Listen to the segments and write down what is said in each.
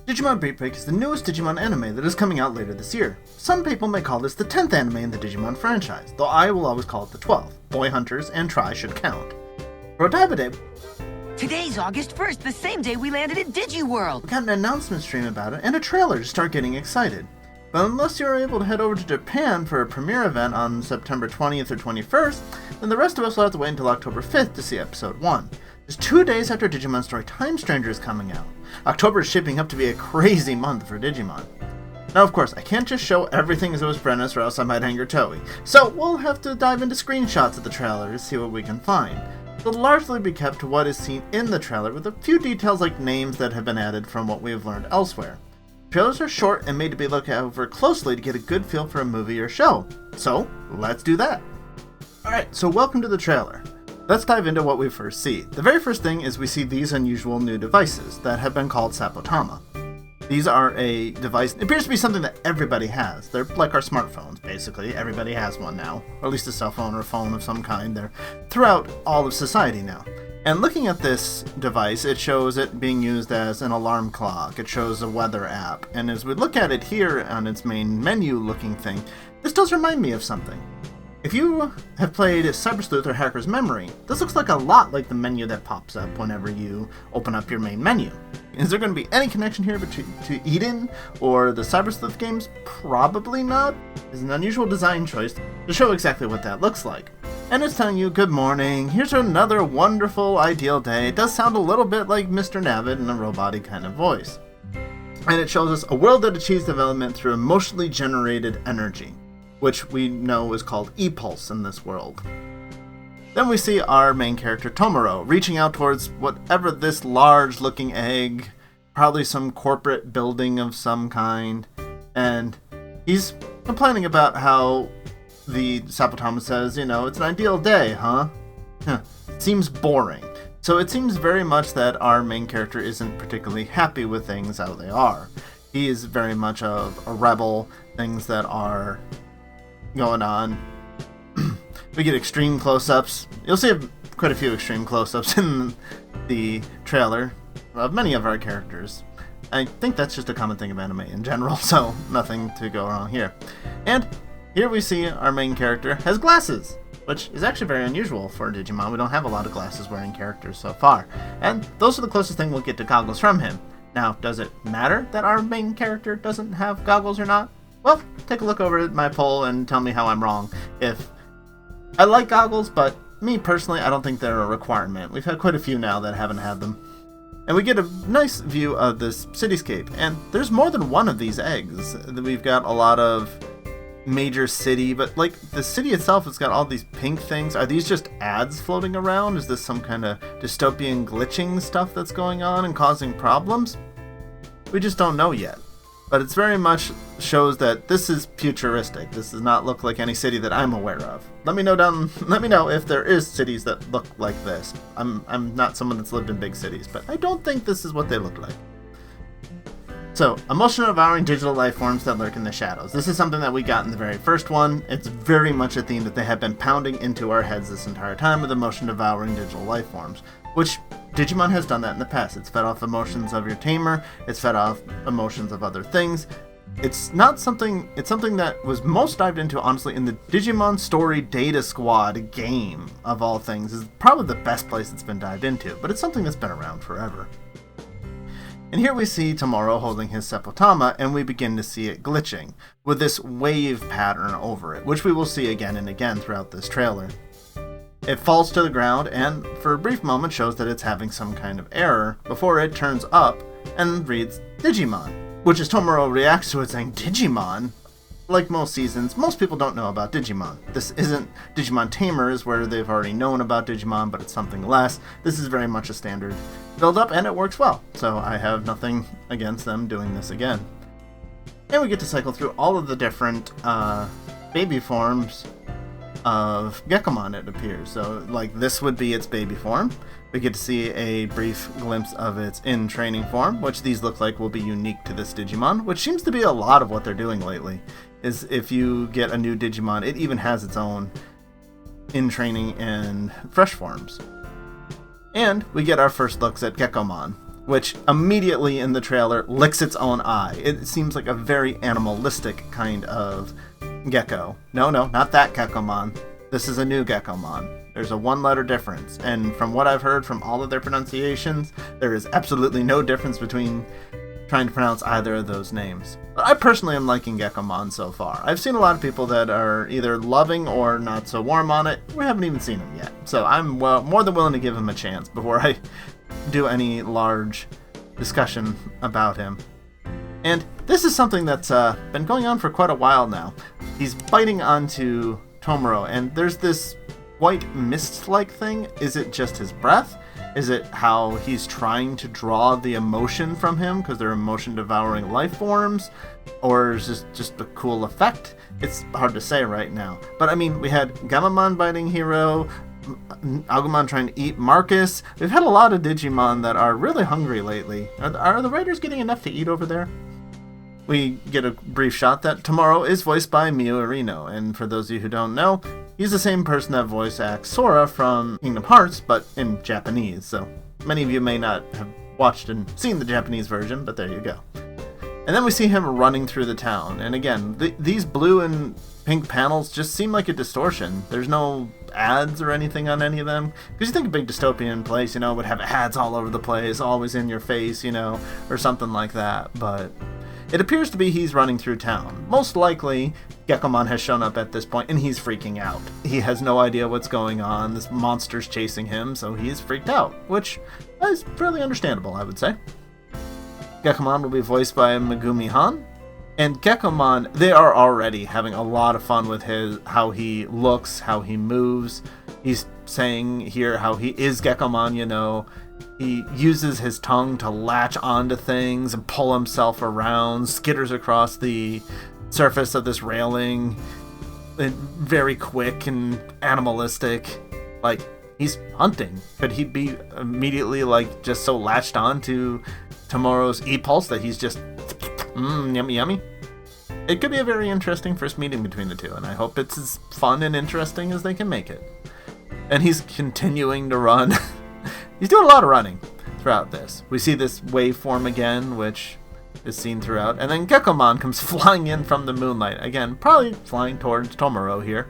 Digimon Beatbreak is the newest Digimon anime that is coming out later this year. Some people may call this the 10th anime in the Digimon franchise, though I will always call it the 12th. Boy Hunters and Try should count. Rordrik, Today's August 1st, the same day we landed at DigiWorld. we got an announcement stream about it and a trailer to start getting excited. But unless you're able to head over to Japan for a premiere event on September 20th or 21st, then the rest of us will have to wait until October 5th to see episode 1. Just 2 days after Digimon Story Time Stranger is coming out. October is shaping up to be a crazy month for Digimon. Now, of course, I can't just show everything as it was printed or else I might hang your toey. So we'll have to dive into screenshots of the trailer to see what we can find. It'll largely be kept to what is seen in the trailer, with a few details like names that have been added from what we have learned elsewhere. Trailers are short and made to be looked over closely to get a good feel for a movie or show. So, let's do that! Alright, so welcome to the trailer. Let's dive into what we first see. The very first thing is we see these unusual new devices that have been called Sapotama. These are a device, it appears to be something that everybody has. They're like our smartphones, basically. Everybody has one now, or at least a cell phone or a phone of some kind. They're throughout all of society now. And looking at this device, it shows it being used as an alarm clock. It shows a weather app. And as we look at it here on its main menu looking thing, this does remind me of something. If you have played Cyber Sleuth or Hacker's Memory, this looks like a lot like the menu that pops up whenever you open up your main menu. Is there going to be any connection here to Eden or the Cyber Sleuth games? Probably not. It's an unusual design choice to show exactly what that looks like. And it's telling you, good morning, here's another wonderful, ideal day. It does sound a little bit like Mr. Navid in a robot-y kind of voice. And it shows us a world that achieves development through emotionally generated energy, which we know is called E-Pulse in this world. Then we see our main character, Tomoro, reaching out towards whatever this large-looking egg, probably some corporate building of some kind, and he's complaining about how the Sapotama says, you know, it's an ideal day, huh? Seems boring. So it seems very much that our main character isn't particularly happy with things how they are. He is very much of a rebel, things that are going on. We get extreme close-ups. You'll see quite a few extreme close-ups in the trailer of many of our characters. I think that's just a common thing of anime in general, so nothing to go wrong here. And here we see our main character has glasses, which is actually very unusual for Digimon. We don't have a lot of glasses-wearing characters so far. And those are the closest thing we'll get to goggles from him. Now, does it matter that our main character doesn't have goggles or not? Well, take a look over at my poll and tell me how I'm wrong. If I like goggles, but me personally, I don't think they're a requirement. We've had quite a few now that haven't had them. And we get a nice view of this cityscape, and there's more than one of these eggs. We've got a lot of major city, but like the city itself has got all these pink things. Are these just ads floating around? Is this some kind of dystopian glitching stuff that's going on and causing problems? We just don't know yet. But it's very much shows that this is futuristic. This does not look like any city that I'm aware of. Let me know if there is cities that look like this. I'm not someone that's lived in big cities, but I don't think this is what they look like. So, emotional devouring digital life forms that lurk in the shadows. This is something that we got in the very first one. It's very much a theme that they have been pounding into our heads this entire time with emotion devouring digital life forms, which Digimon has done that in the past. It's fed off emotions of your tamer, it's fed off emotions of other things. It's something that was most dived into, honestly, in the Digimon Story Data Squad game, of all things. Is probably the best place it's been dived into, but it's something that's been around forever. And here we see Tomoro holding his Sapotama, and we begin to see it glitching, with this wave pattern over it, which we will see again and again throughout this trailer. It falls to the ground, and for a brief moment shows that it's having some kind of error, before it turns up and reads Digimon, which as Tomoro reacts to it saying, Digimon? Like most seasons, most people don't know about Digimon. This isn't Digimon Tamers, where they've already known about Digimon, but it's something less. This is very much a standard build-up, and it works well, so I have nothing against them doing this again. And we get to cycle through all of the different baby forms of Gekomon, it appears. So, like, this would be its baby form. We get to see a brief glimpse of its in-training form, which these look like will be unique to this Digimon, which seems to be a lot of what they're doing lately, is if you get a new Digimon, it even has its own in-training and fresh forms. And we get our first looks at Gekomon. which immediately in the trailer licks its own eye. It seems like a very animalistic kind of gecko. No, not that Gekomon. This is a new Gekomon. There's a one-letter difference, and from what I've heard from all of their pronunciations, there is absolutely no difference between trying to pronounce either of those names. But I personally am liking Gekomon so far. I've seen a lot of people that are either loving or not so warm on it. We haven't even seen him yet, so I'm more than willing to give him a chance before I do any large discussion about him. And this is something that's been going on for quite a while now. He's biting onto Tomoro, and there's this white mist-like thing. Is it just his breath? Is it how he's trying to draw the emotion from him because they're emotion-devouring life forms? Or is this just a cool effect? It's hard to say right now. But I mean, we had Gamamon biting Hero, Agumon trying to eat Marcus. We've had a lot of Digimon that are really hungry lately. Are the writers getting enough to eat over there? We get a brief shot that Tomoro is voiced by Mio Arino, and for those of you who don't know, he's the same person that voice acts Sora from Kingdom Hearts, but in Japanese, so many of you may not have watched and seen the Japanese version, but there you go. And then we see him running through the town, and again, these blue and pink panels just seem like a distortion. There's no ads or anything on any of them, because you think a big dystopian place, would have ads all over the place, always in your face, or something like that, but it appears to be he's running through town. Most likely, Gekomon has shown up at this point, and he's freaking out. He has no idea what's going on. This monster's chasing him, so he's freaked out, which is fairly understandable, I would say. Gekomon will be voiced by Megumi Han. And Gekomon, they are already having a lot of fun with how he looks, how he moves. He's saying here how he is Gekomon, He uses his tongue to latch onto things and pull himself around, skitters across the surface of this railing, very quick and animalistic. Like, he's hunting. Could he be immediately, just so latched on to Tomoro's e-pulse that he's just, yummy yummy? It could be a very interesting first meeting between the two, and I hope it's as fun and interesting as they can make it. And he's continuing to run. He's doing a lot of running throughout this. We see this waveform again, which is seen throughout. And then Gekomon comes flying in from the moonlight. Again, probably flying towards Tomoro here.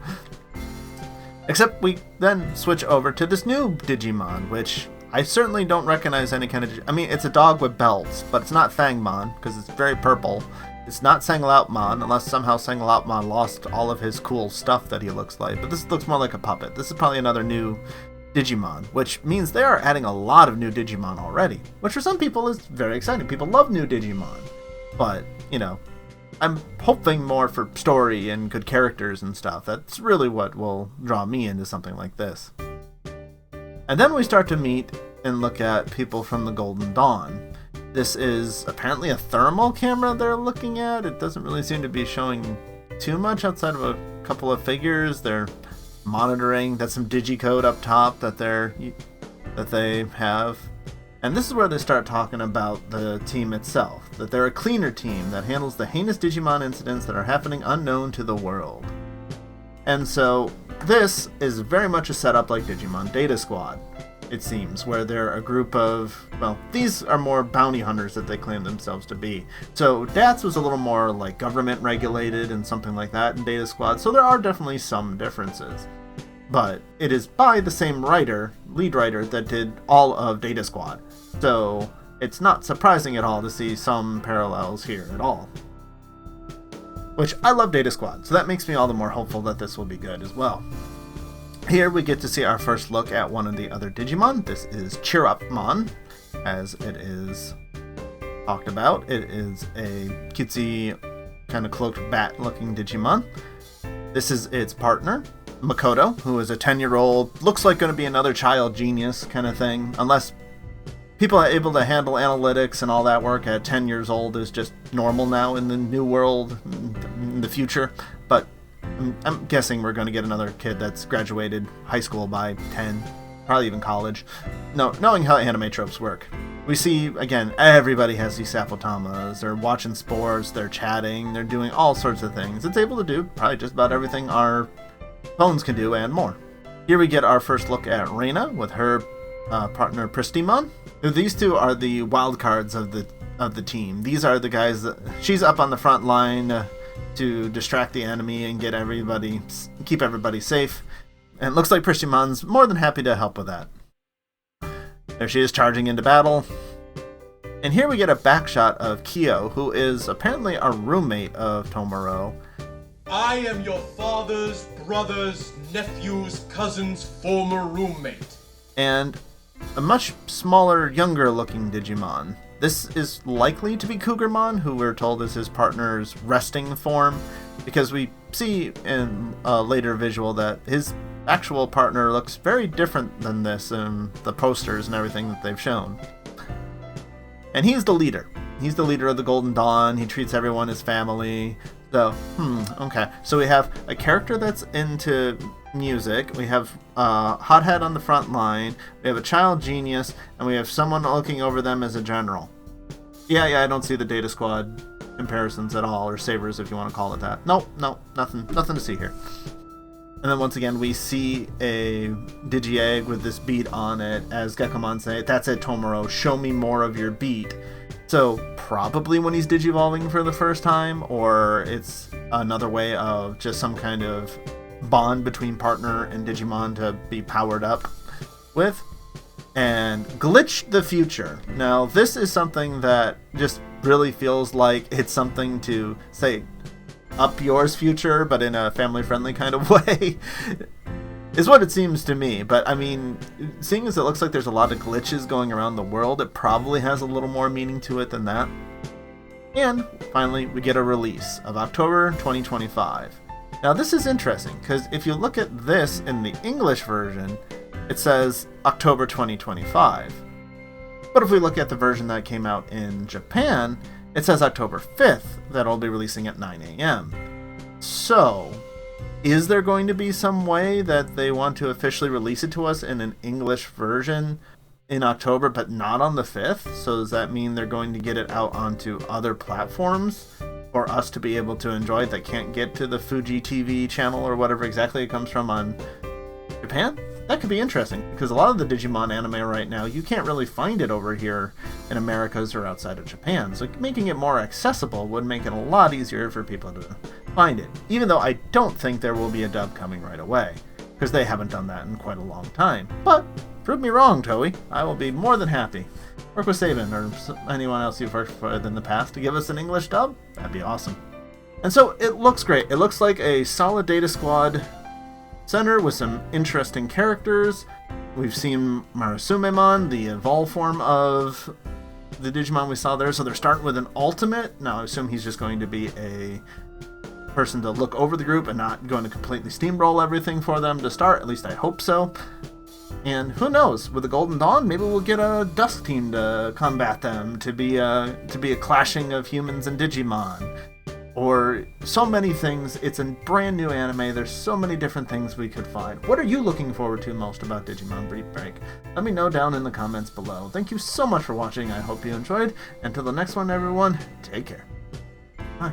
Except we then switch over to this new Digimon, which I certainly don't recognize any kind of... it's a dog with bells, but it's not Fangmon, because it's very purple. It's not Sanglautmon, unless somehow Sanglautmon lost all of his cool stuff that he looks like. But this looks more like a puppet. This is probably another new Digimon, which means they are adding a lot of new Digimon already, which for some people is very exciting. People love new Digimon, but, I'm hoping more for story and good characters and stuff. That's really what will draw me into something like this. And then we start to meet and look at people from the Golden Dawn. This is apparently a thermal camera they're looking at. It doesn't really seem to be showing too much outside of a couple of figures. They're monitoring. That's some digicode up top that they have. And this is where they start talking about the team itself, that they're a cleaner team that handles the heinous Digimon incidents that are happening unknown to the world. And so this is very much a setup like Digimon Data Squad, it seems, where they're a group of, these are more bounty hunters that they claim themselves to be. So DATS was a little more like government regulated and something like that in Data Squad, so there are definitely some differences. But it is by the same lead writer that did all of Data Squad. So it's not surprising at all to see some parallels here at all. Which, I love Data Squad, so that makes me all the more hopeful that this will be good as well. Here we get to see our first look at one of the other Digimon. This is Cheerupmon, as it is talked about. It is a cutesy, kind of cloaked bat-looking Digimon. This is its partner, Makoto, who is a 10-year-old, looks like going to be another child genius kind of thing, unless people are able to handle analytics and all that work at 10 years old is just normal now in the new world, in the future. But I'm guessing we're going to get another kid that's graduated high school by 10, probably even college. No, knowing how anime tropes work. We see, again, everybody has these Sapotamas. They're watching sports, they're chatting, they're doing all sorts of things. It's able to do probably just about everything our phones can do and more. Here we get our first look at Reina with her partner Pristimon. These two are the wild cards of the team. These are the guys that she's up on the front line to distract the enemy and keep everybody safe. And it looks like Pristimon's more than happy to help with that. There she is charging into battle. And here we get a backshot of Kyo, who is apparently a roommate of Tomoro. I am your father's brother's nephew's cousin's former roommate. And a much smaller, younger looking Digimon. This is likely to be Cougarmon, who we're told is his partner's resting form, because we see in a later visual that his actual partner looks very different than this in the posters and everything that they've shown. And he's the leader. He's the leader of the Golden Dawn. He treats everyone as family. So, okay. So we have a character that's into music. We have Hothead on the front line. We have a child genius, and we have someone looking over them as a general. Yeah, I don't see the Data Squad comparisons at all, or Sabers if you want to call it that. Nope, nothing to see here. And then once again, we see a Digi-Egg with this beat on it, as Gekomon say, "That's it, Tomoro, show me more of your beat." So probably when he's Digivolving for the first time, or it's another way of just some kind of bond between partner and Digimon to be powered up with. And Glitch the Future. Now this is something that just really feels like it's something to say, up yours future, but in a family-friendly kind of way, is what it seems to me. But I mean, seeing as it looks like there's a lot of glitches going around the world, it probably has a little more meaning to it than that. And finally, we get a release of October 2025. Now this is interesting, because if you look at this in the English version, it says October 2025. But if we look at the version that came out in Japan, it says October 5th that it'll be releasing at 9 a.m. So, is there going to be some way that they want to officially release it to us in an English version in October, but not on the 5th? So does that mean they're going to get it out onto other platforms for us to be able to enjoy it that can't get to the Fuji TV channel or whatever exactly it comes from on Japan? That could be interesting, because a lot of the Digimon anime right now, you can't really find it over here in Americas or outside of Japan. So making it more accessible would make it a lot easier for people to find it. Even though I don't think there will be a dub coming right away, because they haven't done that in quite a long time. But prove me wrong, Toei. I will be more than happy. Work with Saban or anyone else you've worked with in the past to give us an English dub. That'd be awesome. And so it looks great. It looks like a solid Data Squad center with some interesting characters. We've seen Marasumemon, the evolved form of the Digimon we saw there. So they're starting with an ultimate. Now I assume he's just going to be a person to look over the group and not going to completely steamroll everything for them to start. At least I hope so. And who knows, with the Golden Dawn, maybe we'll get a Dusk team to combat them, to be a clashing of humans and Digimon. Or so many things. It's a brand new anime. There's so many different things we could find. What are you looking forward to most about Digimon Beatbreak? Let me know down in the comments below. Thank you so much for watching. I hope you enjoyed. Until the next one, everyone, take care. Bye.